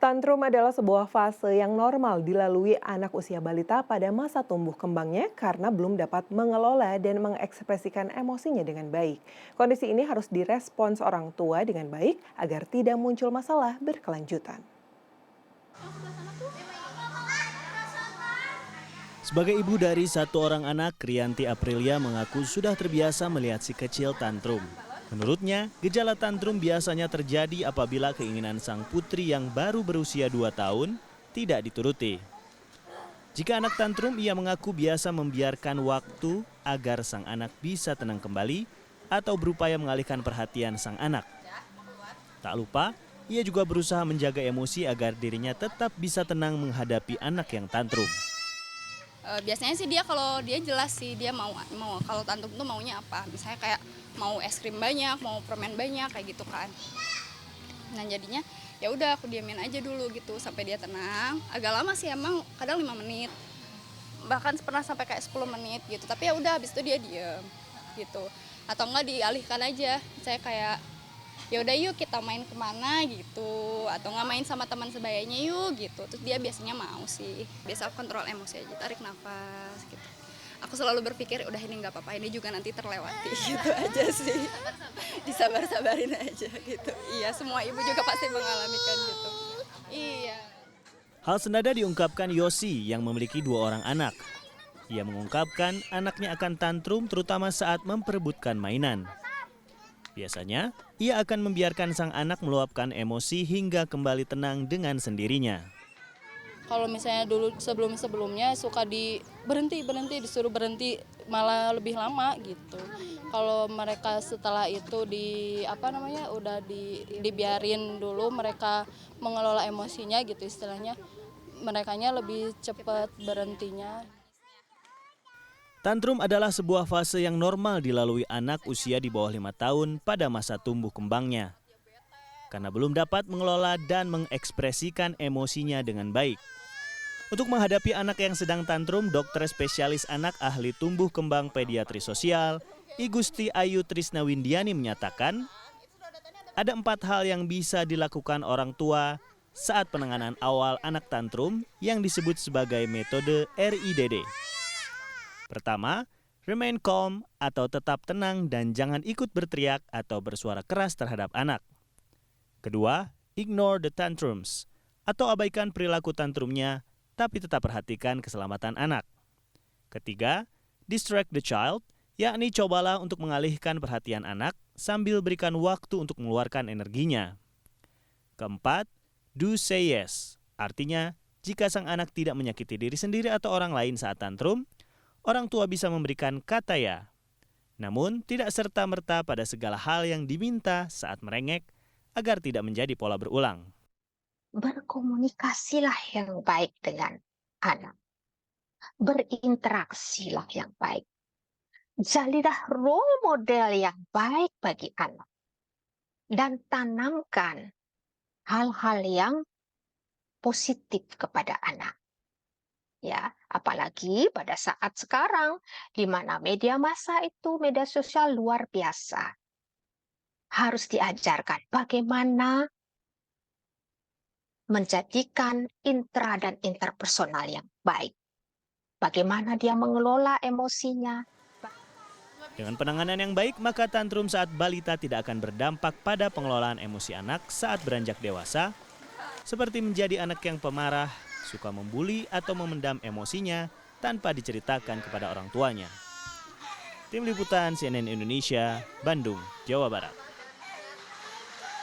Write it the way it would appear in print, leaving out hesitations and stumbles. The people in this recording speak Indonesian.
Tantrum adalah sebuah fase yang normal dilalui anak usia balita pada masa tumbuh kembangnya karena belum dapat mengelola dan mengekspresikan emosinya dengan baik. Kondisi ini harus direspons orang tua dengan baik agar tidak muncul masalah berkelanjutan. Sebagai ibu dari satu orang anak, Rianti Aprilia mengaku sudah terbiasa melihat si kecil tantrum. Menurutnya, gejala tantrum biasanya terjadi apabila keinginan sang putri yang baru berusia 2 tahun tidak dituruti. Jika anak tantrum, ia mengaku biasa membiarkan waktu agar sang anak bisa tenang kembali atau berupaya mengalihkan perhatian sang anak. Tak lupa, ia juga berusaha menjaga emosi agar dirinya tetap bisa tenang menghadapi anak yang tantrum. Biasanya sih dia kalau dia jelas sih dia mau kalau tantrum tuh maunya apa, misalnya kayak mau es krim banyak, mau permen banyak kayak gitu kan. Nah jadinya ya udah aku diamin aja dulu gitu sampai dia tenang. Agak lama sih emang, kadang 5 menit, bahkan pernah sampai kayak 10 menit gitu. Tapi ya udah habis itu dia diem gitu. Atau enggak dialihkan aja, saya kayak ya udah yuk kita main kemana gitu, atau nggak main sama teman sebayanya yuk gitu. Terus dia biasanya mau sih. Biasa aku kontrol emosi aja, tarik nafas gitu. Aku selalu berpikir udah ini nggak apa-apa, ini juga nanti terlewati gitu aja sih. Disabar-sabarin aja gitu. Iya, semua ibu juga pasti mengalami kan gitu. Iya. Hal senada diungkapkan Yosi yang memiliki 2 orang anak. Ia mengungkapkan anaknya akan tantrum terutama saat memperebutkan mainan. Biasanya, ia akan membiarkan sang anak meluapkan emosi hingga kembali tenang dengan sendirinya. Kalau misalnya dulu sebelumnya suka berhenti disuruh berhenti malah lebih lama gitu. Kalau mereka setelah itu dibiarin dulu mereka mengelola emosinya gitu istilahnya, merekanya lebih cepat berhentinya. Tantrum adalah sebuah fase yang normal dilalui anak usia di bawah 5 tahun pada masa tumbuh kembangnya. Karena belum dapat mengelola dan mengekspresikan emosinya dengan baik. Untuk menghadapi anak yang sedang tantrum, dokter spesialis anak ahli tumbuh kembang pediatri sosial, I Gusti Ayu Trisnawindiani menyatakan, ada 4 hal yang bisa dilakukan orang tua saat penanganan awal anak tantrum yang disebut sebagai metode RIDD. Pertama, remain calm atau tetap tenang dan jangan ikut berteriak atau bersuara keras terhadap anak. Kedua, ignore the tantrums atau abaikan perilaku tantrumnya tapi tetap perhatikan keselamatan anak. Ketiga, distract the child, yakni cobalah untuk mengalihkan perhatian anak sambil berikan waktu untuk mengeluarkan energinya. Keempat, do say yes, artinya jika sang anak tidak menyakiti diri sendiri atau orang lain saat tantrum, orang tua bisa memberikan kata ya. Namun tidak serta-merta pada segala hal yang diminta saat merengek agar tidak menjadi pola berulang. Berkomunikasilah yang baik dengan anak. Berinteraksilah yang baik. Jadilah role model yang baik bagi anak. Dan tanamkan hal-hal yang positif kepada anak. Ya, apalagi pada saat sekarang di mana media sosial luar biasa. Harus diajarkan bagaimana menjadikan intra dan interpersonal yang baik. Bagaimana dia mengelola emosinya. Dengan penanganan yang baik, maka tantrum saat balita tidak akan berdampak pada pengelolaan emosi anak saat beranjak dewasa, seperti menjadi anak yang pemarah, suka membuli atau memendam emosinya tanpa diceritakan kepada orang tuanya. Tim Liputan CNN Indonesia, Bandung, Jawa Barat.